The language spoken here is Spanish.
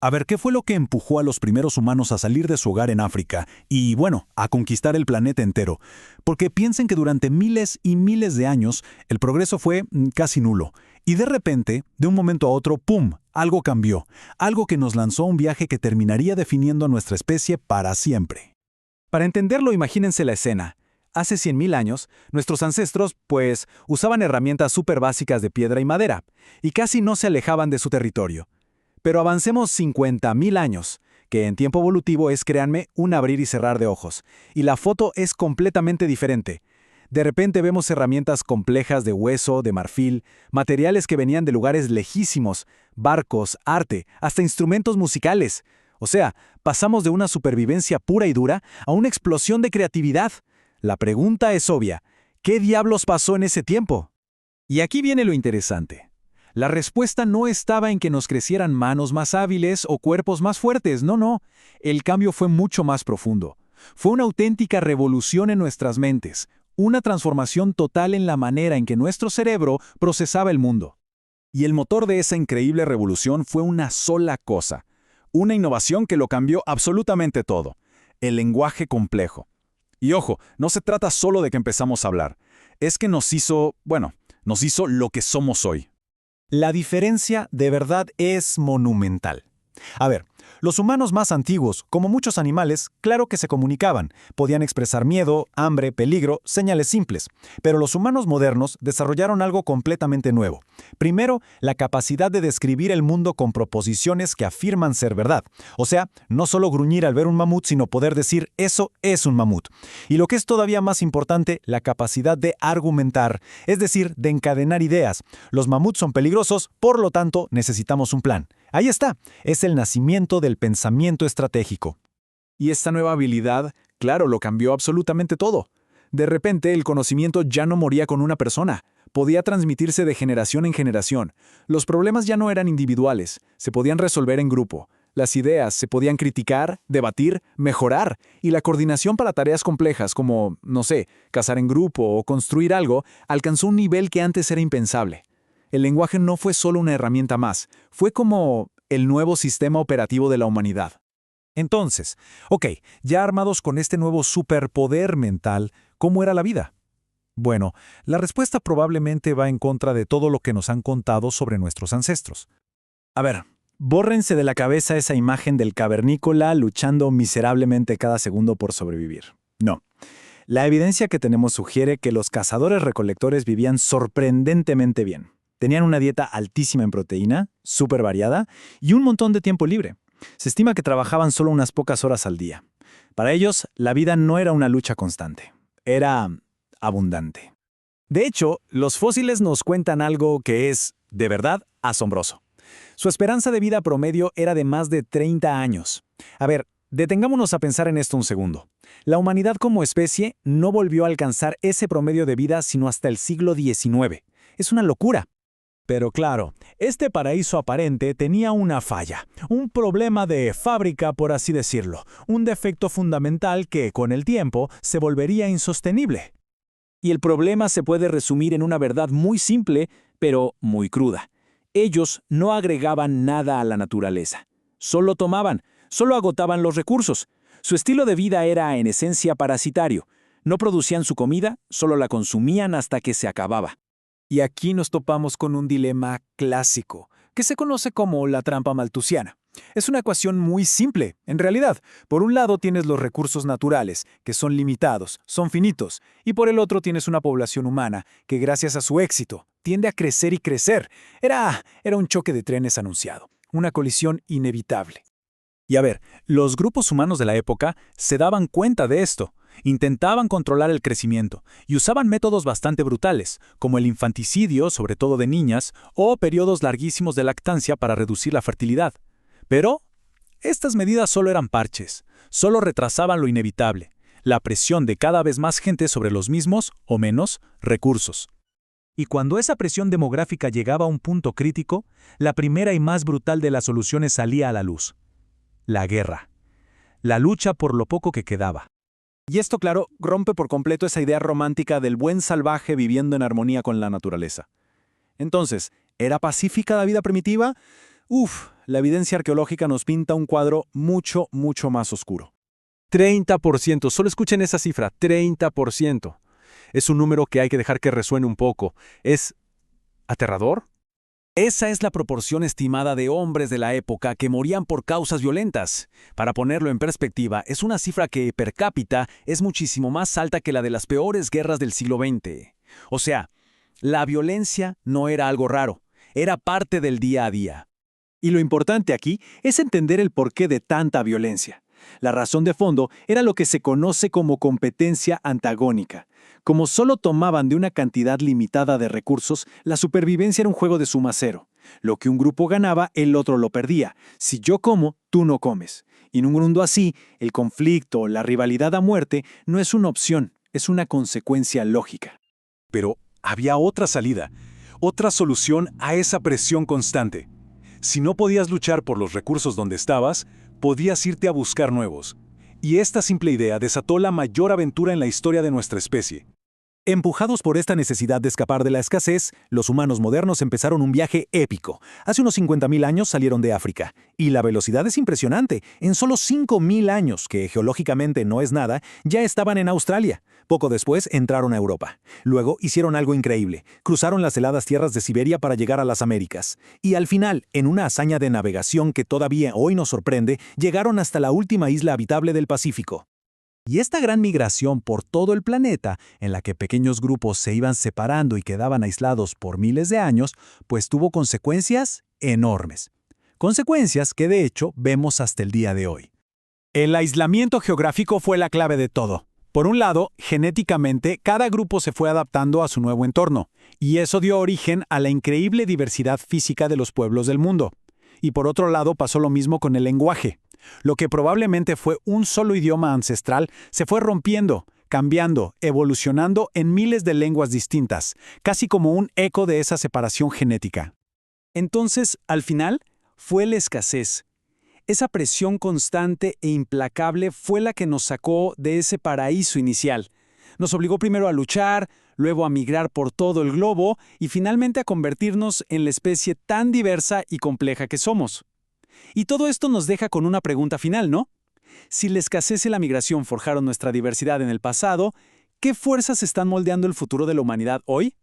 A ver, ¿qué fue lo que empujó a los primeros humanos a salir de su hogar en África y, bueno, a conquistar el planeta entero? Porque piensen que durante miles y miles de años el progreso fue casi nulo. Y de repente, de un momento a otro, ¡pum!, algo cambió. Algo que nos lanzó a un viaje que terminaría definiendo a nuestra especie para siempre. Para entenderlo, imagínense la escena. Hace 100.000 años, nuestros ancestros, pues, usaban herramientas súper básicas de piedra y madera, y casi no se alejaban de su territorio. Pero avancemos 50.000 años, que en tiempo evolutivo es, créanme, un abrir y cerrar de ojos, y la foto es completamente diferente. De repente vemos herramientas complejas de hueso, de marfil, materiales que venían de lugares lejísimos, barcos, arte, hasta instrumentos musicales. O sea, pasamos de una supervivencia pura y dura a una explosión de creatividad. La pregunta es obvia: ¿qué diablos pasó en ese tiempo? Y aquí viene lo interesante. La respuesta no estaba en que nos crecieran manos más hábiles o cuerpos más fuertes, no. El cambio fue mucho más profundo. Fue una auténtica revolución en nuestras mentes, una transformación total en la manera en que nuestro cerebro procesaba el mundo. Y el motor de esa increíble revolución fue una sola cosa. Una innovación que lo cambió absolutamente todo: el lenguaje complejo. Y ojo, no se trata solo de que empezamos a hablar. Es que nos hizo lo que somos hoy. La diferencia de verdad es monumental. A ver, los humanos más antiguos, como muchos animales, claro que se comunicaban, podían expresar miedo, hambre, peligro, señales simples. Pero los humanos modernos desarrollaron algo completamente nuevo. Primero, la capacidad de describir el mundo con proposiciones que afirman ser verdad. O sea, no solo gruñir al ver un mamut, sino poder decir eso es un mamut. Y lo que es todavía más importante, la capacidad de argumentar, es decir, de encadenar ideas. Los mamuts son peligrosos, por lo tanto, necesitamos un plan. Ahí está, es el nacimiento del pensamiento estratégico. Y esta nueva habilidad, claro, lo cambió absolutamente todo. De repente, el conocimiento ya no moría con una persona. Podía transmitirse de generación en generación. Los problemas ya no eran individuales, se podían resolver en grupo. Las ideas se podían criticar, debatir, mejorar, y la coordinación para tareas complejas como, no sé, cazar en grupo o construir algo, alcanzó un nivel que antes era impensable. El lenguaje no fue solo una herramienta más, fue como el nuevo sistema operativo de la humanidad. Entonces, ya armados con este nuevo superpoder mental, ¿cómo era la vida? Bueno, la respuesta probablemente va en contra de todo lo que nos han contado sobre nuestros ancestros. A ver, bórrense de la cabeza esa imagen del cavernícola luchando miserablemente cada segundo por sobrevivir. No. La evidencia que tenemos sugiere que los cazadores-recolectores vivían sorprendentemente bien. Tenían una dieta altísima en proteína, súper variada, y un montón de tiempo libre. Se estima que trabajaban solo unas pocas horas al día. Para ellos, la vida no era una lucha constante. Era abundante. De hecho, los fósiles nos cuentan algo que es, de verdad, asombroso. Su esperanza de vida promedio era de más de 30 años. A ver, detengámonos a pensar en esto un segundo. La humanidad como especie no volvió a alcanzar ese promedio de vida sino hasta el siglo XIX. Es una locura. Pero claro, este paraíso aparente tenía una falla, un problema de fábrica, por así decirlo, un defecto fundamental que, con el tiempo, se volvería insostenible. Y el problema se puede resumir en una verdad muy simple, pero muy cruda. Ellos no agregaban nada a la naturaleza. Solo tomaban, solo agotaban los recursos. Su estilo de vida era, en esencia, parasitario. No producían su comida, solo la consumían hasta que se acababa. Y aquí nos topamos con un dilema clásico, que se conoce como la trampa malthusiana. Es una ecuación muy simple, en realidad. Por un lado tienes los recursos naturales, que son limitados, son finitos, y por el otro tienes una población humana, que gracias a su éxito, tiende a crecer y crecer. Era un choque de trenes anunciado, una colisión inevitable. Y a ver, los grupos humanos de la época se daban cuenta de esto. Intentaban controlar el crecimiento y usaban métodos bastante brutales, como el infanticidio, sobre todo de niñas, o periodos larguísimos de lactancia para reducir la fertilidad. Pero estas medidas solo eran parches, solo retrasaban lo inevitable, la presión de cada vez más gente sobre los mismos, o menos, recursos. Y cuando esa presión demográfica llegaba a un punto crítico, la primera y más brutal de las soluciones salía a la luz: la guerra. La lucha por lo poco que quedaba. Y esto, claro, rompe por completo esa idea romántica del buen salvaje viviendo en armonía con la naturaleza. Entonces, ¿era pacífica la vida primitiva? la evidencia arqueológica nos pinta un cuadro mucho, mucho más oscuro. 30%, solo escuchen esa cifra, 30%. Es un número que hay que dejar que resuene un poco. ¿Es aterrador? Esa es la proporción estimada de hombres de la época que morían por causas violentas. Para ponerlo en perspectiva, es una cifra que, per cápita, es muchísimo más alta que la de las peores guerras del siglo XX. O sea, la violencia no era algo raro, era parte del día a día. Y lo importante aquí es entender el porqué de tanta violencia. La razón de fondo era lo que se conoce como competencia antagónica. Como solo tomaban de una cantidad limitada de recursos, la supervivencia era un juego de suma cero. Lo que un grupo ganaba, el otro lo perdía. Si yo como, tú no comes. Y en un mundo así, el conflicto, la rivalidad a muerte, no es una opción, es una consecuencia lógica. Pero había otra salida, otra solución a esa presión constante. Si no podías luchar por los recursos donde estabas, podías irte a buscar nuevos. Y esta simple idea desató la mayor aventura en la historia de nuestra especie. Empujados por esta necesidad de escapar de la escasez, los humanos modernos empezaron un viaje épico. Hace unos 50.000 años salieron de África. Y la velocidad es impresionante. En solo 5.000 años, que geológicamente no es nada, ya estaban en Australia. Poco después entraron a Europa. Luego hicieron algo increíble. Cruzaron las heladas tierras de Siberia para llegar a las Américas. Y al final, en una hazaña de navegación que todavía hoy nos sorprende, llegaron hasta la última isla habitable del Pacífico. Y esta gran migración por todo el planeta, en la que pequeños grupos se iban separando y quedaban aislados por miles de años, pues tuvo consecuencias enormes. Consecuencias que de hecho vemos hasta el día de hoy. El aislamiento geográfico fue la clave de todo. Por un lado, genéticamente, cada grupo se fue adaptando a su nuevo entorno, y eso dio origen a la increíble diversidad física de los pueblos del mundo. Y por otro lado pasó lo mismo con el lenguaje. Lo que probablemente fue un solo idioma ancestral se fue rompiendo, cambiando, evolucionando en miles de lenguas distintas, casi como un eco de esa separación genética. Entonces, al final, fue la escasez. Esa presión constante e implacable fue la que nos sacó de ese paraíso inicial. Nos obligó primero a luchar, luego a migrar por todo el globo y finalmente a convertirnos en la especie tan diversa y compleja que somos. Y todo esto nos deja con una pregunta final, ¿no? Si la escasez y la migración forjaron nuestra diversidad en el pasado, ¿qué fuerzas están moldeando el futuro de la humanidad hoy?